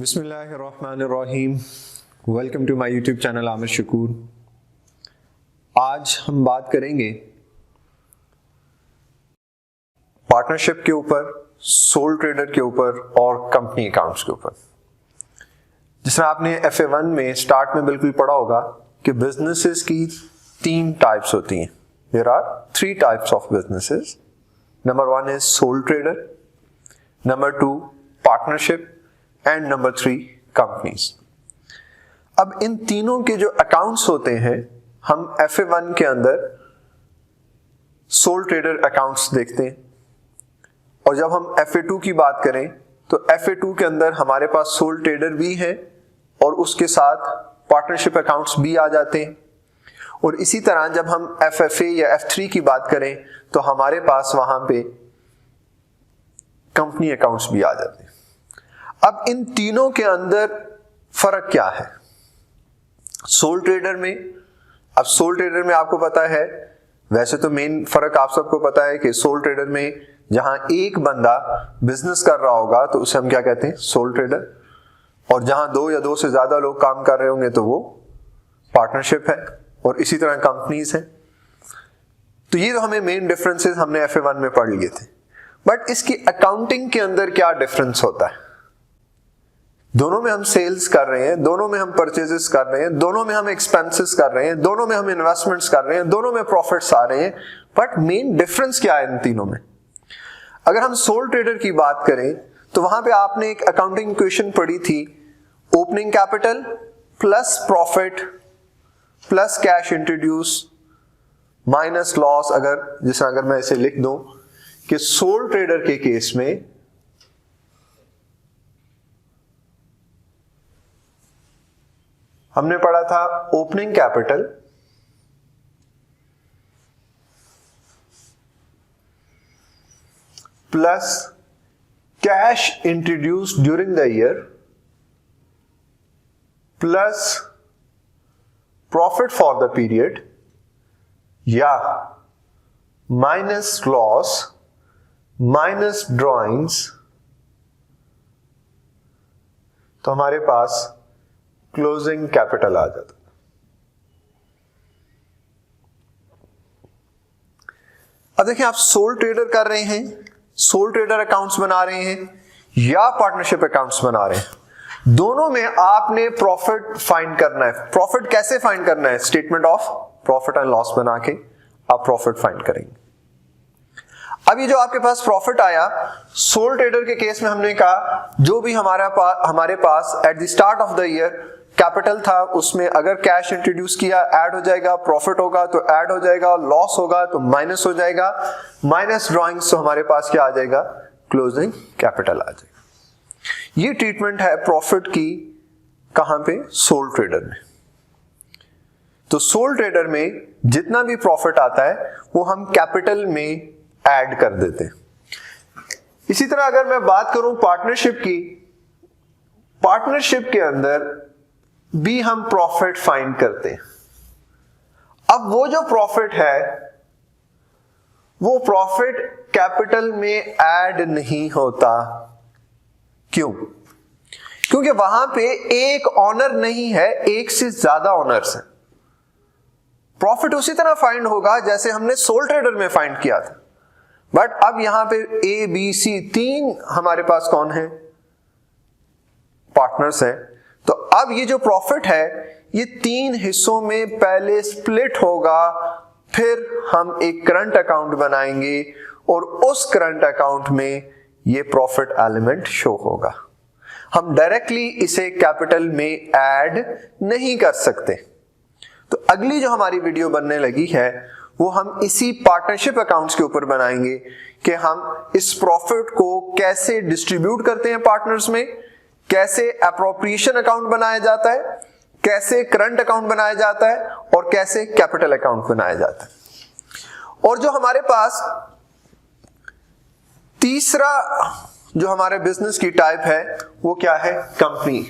बिस्मिल्लाहिर्रहमानिर्रहीम। Welcome to my YouTube channel Aamir Shakoor. आज हम बात करेंगे पार्टनरशिप के ऊपर, सोल ट्रेडर के ऊपर और कंपनी अकाउंट्स के ऊपर। जिस तरह आपने FA1 में स्टार्ट में बिल्कुल पढ़ा होगा कि बिजनेसेस की 3 टाइप्स होती हैं। There are 3 types of businesses. Number 1 is sole trader, number 2 partnership and number 3 companies. अब इन तीनों के जो अकाउंट्स होते हैं हम FA1 के अंदर सोल ट्रेडर अकाउंट्स देखते हैं, और जब हम FA2 की बात करें तो FA2 के अंदर हमारे पास सोल ट्रेडर भी है और उसके साथ पार्टनरशिप अकाउंट्स भी आ जाते हैं। और इसी तरह जब हम FFA या F3 की बात करें तो हमारे पास वहां पे कंपनी अकाउंट्स भी आ जाते हैं। अब इन तीनों के अंदर फर्क क्या है सोल ट्रेडर में? अब सोल ट्रेडर में आपको पता है, वैसे तो मेन फर्क आप सबको पता है कि सोल ट्रेडर में जहां एक बंदा बिजनेस कर रहा होगा तो उसे हम क्या कहते हैं? Soul trader. और जहां 2 या 2 से ज्यादा लोग काम कर रहे होंगे तो वो पार्टनरशिप है। और इसी तरह कंपनीज है। तो ये तो हमें मेन डिफरेंसेस हमने FA1 में पढ़ लिए थे। बट इसकी अकाउंटिंग के अंदर क्या डिफरेंस होता है? दोनों में हम सेल्स कर रहे हैं, दोनों में हम परचेजेस कर रहे हैं, दोनों में हम एक्सपेंसेस कर रहे हैं, दोनों में हम इन्वेस्टमेंट्स कर रहे हैं, दोनों में प्रॉफिट्स आ रहे हैं। बट मेन डिफरेंस क्या है इन तीनों में? अगर हम सोल ट्रेडर की बात करें तो वहां पे आपने एक अकाउंटिंग इक्वेशन पढ़ी थी, opening capital plus profit plus cash introduce minus loss. अगर मैं इसे लिख दूं कि सोल ट्रेडर के केस में हमने पढ़ा था opening capital plus cash introduced during the year plus profit for the period या माइनस लॉस माइनस ड्रॉइंग्स। तो हमारे पास क्लोजिंग कैपिटल आ जाता। अब देखिए, आप सोल ट्रेडर कर रहे हैं, सोल ट्रेडर अकाउंट्स बना रहे हैं या पार्टनरशिप अकाउंट्स बना रहे हैं, दोनों में आपने प्रॉफिट फाइंड करना है। प्रॉफिट कैसे फाइंड करना है? Statement of profit and loss बना के आप प्रॉफिट फाइंड करेंगे। अब ये जो आपके पास प्रॉफिट आया, सोल ट्रेडर के केस में हमने कहा जो भी हमारे पास at the start of the year capital था, उसमें अगर कैश इंट्रोड्यूस किया ऐड हो जाएगा, प्रॉफिट होगा तो ऐड हो जाएगा, लॉस होगा तो माइनस हो जाएगा, माइनस ड्रॉइंग्स तो हमारे पास क्या आ जाएगा? क्लोजिंग कैपिटल आ जाएगा। ये ट्रीटमेंट है प्रॉफिट की। कहां पे? सोल ट्रेडर में। तो सोल ट्रेडर में जितना भी प्रॉफिट आता है वो हम कैपिटल में ऐड कर देते हैं। इसी तरह अगर मैं बात करूं पार्टनरशिप की, पार्टनरशिप के अंदर भी हम प्रॉफिट फाइंड करते हैं। अब वो जो प्रॉफिट है वो प्रॉफिट कैपिटल में ऐड नहीं होता। क्यों? क्योंकि वहां पे एक ऑनर नहीं है, एक से ज्यादा ऑनर्स हैं। प्रॉफिट उसी तरह फाइंड होगा जैसे हमने सोल ट्रेडर में फाइंड किया था। बट अब यहां पे ABC 3 हमारे पास कौन है? पार्टनर्स हैं। तो अब ये जो प्रॉफिट है ये 3 हिस्सों में पहले स्प्लिट होगा, फिर हम एक करंट अकाउंट बनाएंगे और उस करंट अकाउंट में ये प्रॉफिट एलिमेंट शो होगा। हम डायरेक्टली इसे कैपिटल में ऐड नहीं कर सकते। तो अगली जो हमारी वीडियो बनने लगी है वो हम इसी पार्टनरशिप अकाउंट्स के ऊपर बनाएंगे कि हम इस प्रॉफिट को कैसे डिस्ट्रीब्यूट करते हैं पार्टनर्स में, कैसे एप्रोप्रिएशन अकाउंट बनाया जाता है, कैसे करंट अकाउंट बनाया जाता है और कैसे कैपिटल अकाउंट बनाया जाता है। और जो हमारे पास तीसरा जो हमारे बिजनेस की टाइप है वो क्या है? कंपनी।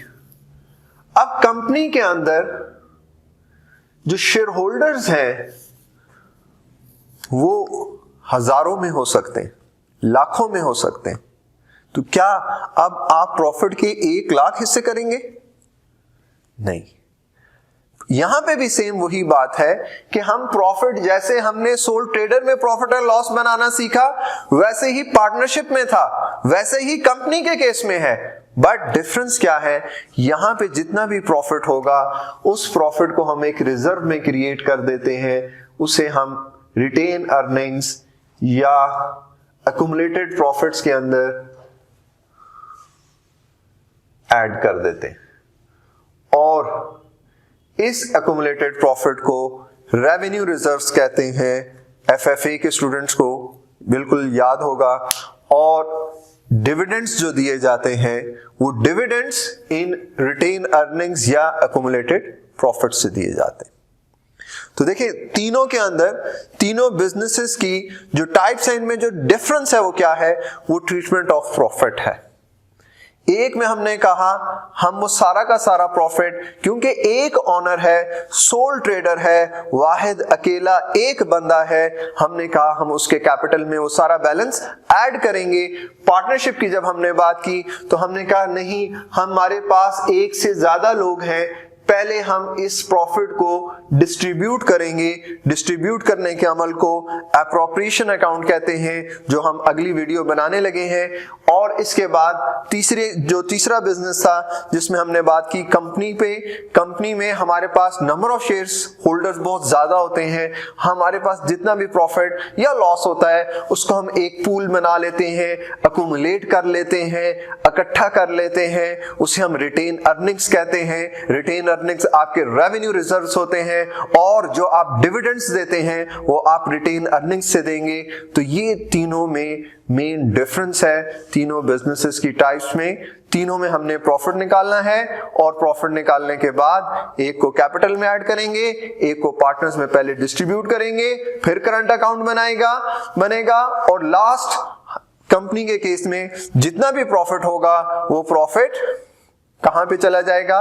अब कंपनी के अंदर जो शेयर होल्डर्स हैं वो हजारों में हो सकते हैं, लाखों में हो सकते हैं। तो क्या अब आप प्रॉफिट के 1 लाख हिस्से करेंगे? नहीं। यहां पे भी सेम वही बात है कि हम प्रॉफिट, जैसे हमने सोल ट्रेडर में प्रॉफिट और लॉस बनाना सीखा, वैसे ही पार्टनरशिप में था, वैसे ही कंपनी के केस में है। बट डिफरेंस क्या है, यहां पे जितना भी प्रॉफिट होगा उस प्रॉफिट को हम एक रिजर्व में क्रिएट कर देते हैं, उसे हम रिटेन अर्निंग्स या अक्यूमुलेटेड प्रॉफिट्स के अंदर ऐड कर देते हैं, और इस अक्यूमुलेटेड प्रॉफिट को रेवेन्यू रिजर्व्स कहते हैं। एफएफए के स्टूडेंट्स को बिल्कुल याद होगा। और डिविडेंड्स जो दिए जाते हैं वो डिविडेंड्स इन रिटेन अर्निंग्स या अक्यूमुलेटेड प्रॉफिट से दिए जाते हैं। तो देखिए, तीनों के अंदर, तीनों बिजनेसेस की जो टाइप्स हैं, इनमें जो डिफरेंस है वो क्या है, वो ट्रीटमेंट ऑफ प्रॉफिट है। एक में हमने कहा हम वो सारा का सारा प्रॉफिट, क्योंकि एक ऑनर है, सोल ट्रेडर है, वाहिद अकेला एक बंदा है, हमने कहा हम उसके कैपिटल में वो सारा बैलेंस ऐड करेंगे। पार्टनरशिप की जब हमने बात की तो हमने कहा नहीं, हमारे पास एक से ज्यादा लोग हैं, पहले हम इस प्रॉफिट को डिस्ट्रीब्यूट करेंगे। डिस्ट्रीब्यूट करने के अमल को एप्रोप्रिएशन अकाउंट कहते हैं, जो हम अगली वीडियो बनाने लगे हैं। और इसके बाद तीसरा बिजनेस था जिसमें हमने बात की कंपनी पे। कंपनी में हमारे पास नंबर ऑफ शेयर्स होल्डर्स बहुत ज्यादा होते हैं, हमारे पास जितना भी प्रॉफिट या लॉस होता है उसको हम एक पूल बना लेते हैं, अक्यूमुलेट कर लेते हैं, इकट्ठा कर लेते हैं, उसे हम रिटेन अर्निंग्स कहते हैं। रिटेन अर्निंग्स आपके रेवेन्यू रिजर्व्स होते हैं, और जो आप डिविडेंड्स देते हैं वो आप रिटेन अर्निंग्स से देंगे। तो ये तीनों में मेन डिफरेंस है, तीनों बिजनेसेस की टाइप्स में। तीनों में हमने प्रॉफिट निकालना है, और प्रॉफिट निकालने के बाद एक को कैपिटल में ऐड करेंगे, एक को पार्टनर्स में पहले डिस्ट्रीब्यूट करेंगे, फिर करंट अकाउंट बनेगा, और लास्ट कंपनी के केस में जितना भी प्रॉफिट होगा वो प्रॉफिट कहां पे चला जाएगा,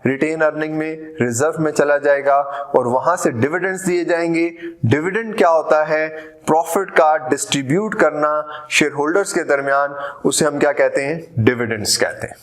रिटेन अर्निंग में, रिजर्व में चला जाएगा, और वहां से डिविडेंड्स दिए जाएंगे। डिविडेंड क्या होता है, प्रॉफिट का डिस्ट्रीब्यूट करना शेयर होल्डर्स के दरमियान, उसे हम क्या कहते हैं, डिविडेंड्स कहते हैं।